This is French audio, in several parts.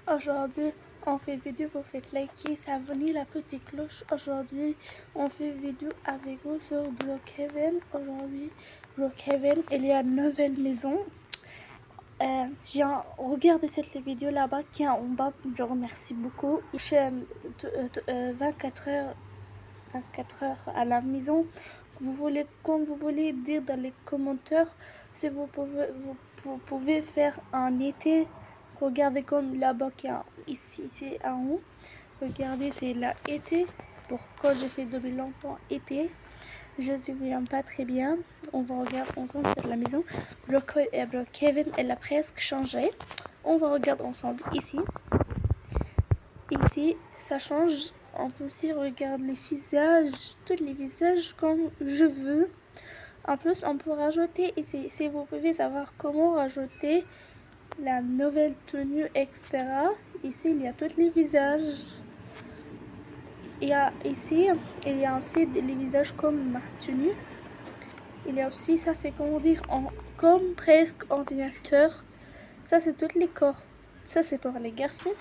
Aujourd'hui, on fait vidéo, vous faites liker, s'abonner, la petite cloche. Aujourd'hui, on fait vidéo avec vous sur Brookhaven. Aujourd'hui, Brookhaven, il y a une nouvelle maison. J'ai regardé cette vidéo là-bas qui est en bas. Je remercie beaucoup. Chaîne 24 heures, 24 heures à la maison. Vous voulez, comme vous voulez dire dans les commentaires, si vous pouvez faire un été. Regardez comme là-bas qui est ici, c'est en haut. Regardez, c'est là été. Pourquoi j'ai fait depuis longtemps été? Je ne me souviens pas très bien. On va regarder ensemble sur la maison. Brookhaven, elle a presque changé. On va regarder ensemble ici. Ici, ça change. On peut aussi regarder les visages, tous les visages comme je veux. En plus, on peut rajouter ici, si vous pouvez savoir comment rajouter la nouvelle tenue, etc. Ici, il y a tous les visages. Ici, il y a aussi les visages comme ma tenue. Il y a aussi, ça c'est comment dire, comme presque ordinateur. Ça c'est tous les corps. Ça c'est pour les garçons.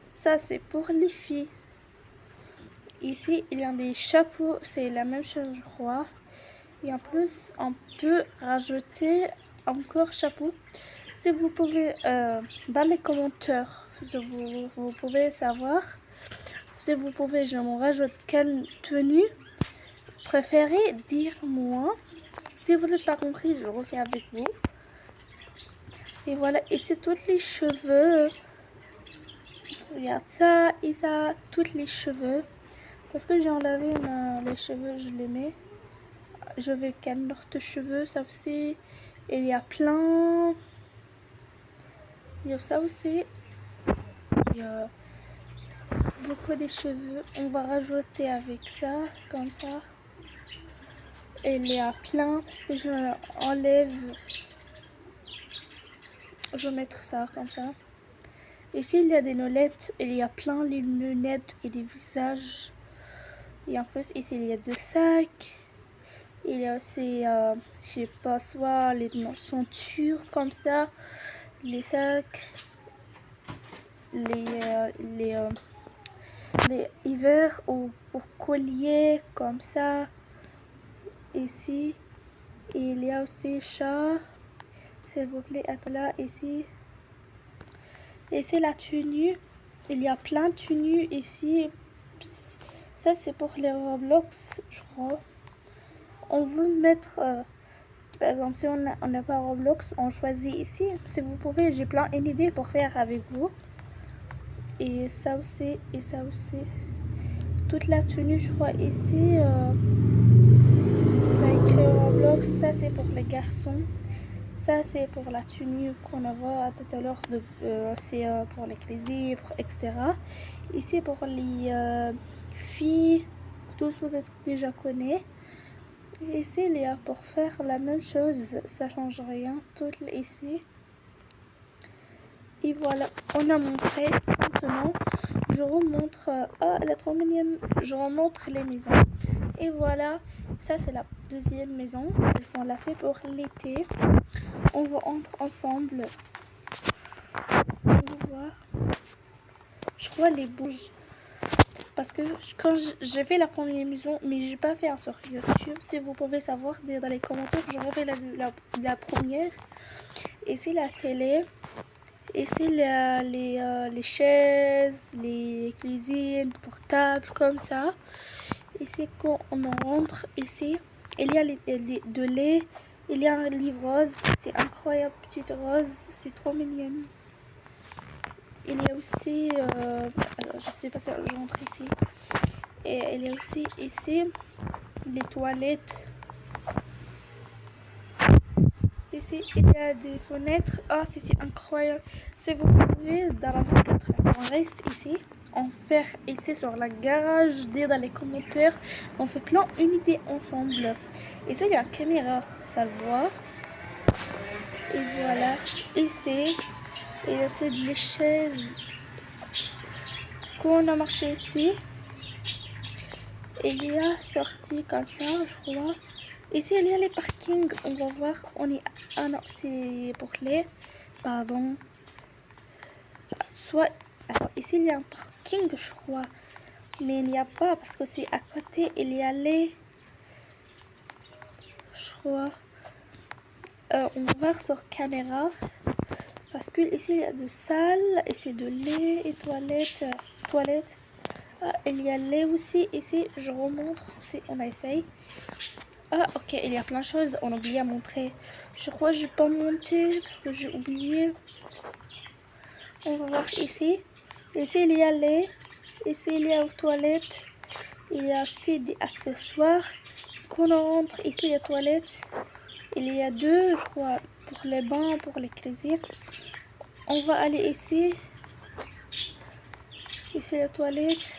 Ça c'est pour les filles. Ici, il y a des chapeaux. C'est la même chose, je crois. Et en plus, on peut rajouter encore chapeau. Si vous pouvez, dans les commentaires, vous pouvez savoir, si vous pouvez, je m'en rajoute quelle tenue préférée, dire-moi. Si vous n'êtes pas compris, je refais avec vous. Et voilà, et c'est tous les cheveux. Regarde ça et ça, tous les cheveux. Parce que j'ai enlevé les cheveux, je les mets. Je veux quelle autre cheveux, ça aussi. Il y a plein. Il y a ça aussi. Il y a beaucoup de cheveux. On va rajouter avec ça, comme ça. Il y a plein parce que je enlève. Je vais mettre ça comme ça. Ici, il y a des lunettes. Il y a plein de lunettes et des visages. Et en plus, ici, il y a des sacs. Il y a aussi, je sais pas, soit les ceintures comme ça. Les sacs. Les hivers ou pour collier comme ça. Ici, il y a aussi chat. S'il vous plaît, attends là, ici. Et c'est la tenue. Il y a plein de tenues ici. Ça, c'est pour les Roblox, je crois. On veut mettre, par exemple, si on n'a pas Roblox, on choisit ici. Si vous pouvez, j'ai plein d'idées pour faire avec vous. Et ça aussi, et ça aussi. Toute la tenue, je crois, ici. On a écrit Roblox. Ça, c'est pour les garçons. Ça, c'est pour la tenue qu'on a vu tout à l'heure. C'est pour les crédits, etc. Ici, pour les filles, tous vous êtes déjà connus. Ici, il y a pour faire la même chose. Ça change rien. Tout ici. Et voilà, on a montré. Maintenant, je remontre. Ah, elle est trop mignonne. Je remontre les maisons. Et voilà, ça c'est la deuxième maison. Elles sont là fait pour l'été. On va entrer ensemble. On va voir. Je crois les bouges. Parce que quand j'ai fait la première maison, mais j'ai pas fait un sur YouTube. Si vous pouvez savoir, dans les commentaires, je refais la première. Ici la télé. Ici les chaises, les cuisines portables comme ça. Ici quand on rentre, ici il y a de lait. Il y a un livre rose, c'est incroyable, petite rose, c'est trop mignonne. Il y a aussi, alors je sais pas si je rentre ici. Et il y a aussi ici les toilettes. Ici il y a des fenêtres. Ah, c'est incroyable. Si vous pouvez, dans la 24 heures, on reste ici. On fait ici sur la garage, dans les commentaires. On fait plein d'unités ensemble. Ici il y a une caméra, ça le voit. Et voilà, ici, il y a aussi des chaises. Quand on a marché ici, il y a sorti comme ça, je crois. Ici, il y a les parkings. On va voir. On est. Ah non, c'est pour les. Pardon. soit... Alors, ici, il y a un parking, je crois. Mais il n'y a pas, parce que c'est à côté, il y a les... Je crois... on va voir sur caméra. Parce que ici, il y a de salles, ici, de lait et toilettes. Toilettes. Ah, il y a lait aussi. Ici, je remontre. On essaye. Ah, ok, il y a plein de choses. On a oublié à montrer. Je crois que je peux monter parce que j'ai oublié. On va voir ici. Ici, il y a lait. Ici, il y a aux toilettes. Il y a aussi des accessoires. Quand on entre, ici, il y a toilettes. Il y a deux, je crois, pour les bains, pour les cuisines. On va aller ici. Ici, les toilettes.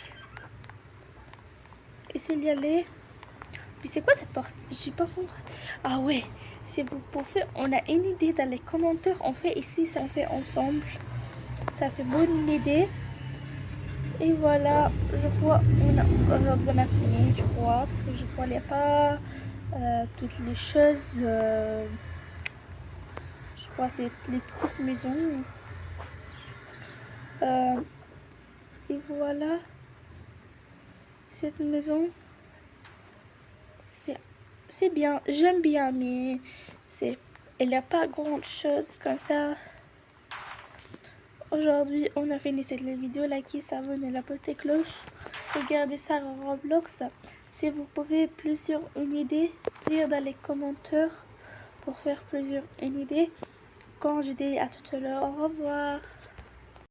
Ici, il y a lait. Puis c'est quoi cette porte? J'ai pas compris. Ah ouais, si vous pouvez, on a une idée dans les commentaires. On fait ici, ça on fait ensemble. Ça fait bonne idée. Et voilà, je crois on a fini, je crois, parce que je crois qu'il n'y a pas toutes les choses. Je crois c'est les petites maisons. Et voilà, cette maison, c'est bien, j'aime bien, mais il n'y a pas grand chose comme ça. Aujourd'hui, on a fini cette vidéo. Likez, s'abonnez, la petite cloche. Regardez ça Roblox. Si vous pouvez plusieurs une idée, dire dans les commentaires pour faire plusieurs une idée. Quand je dis à tout à l'heure, au revoir.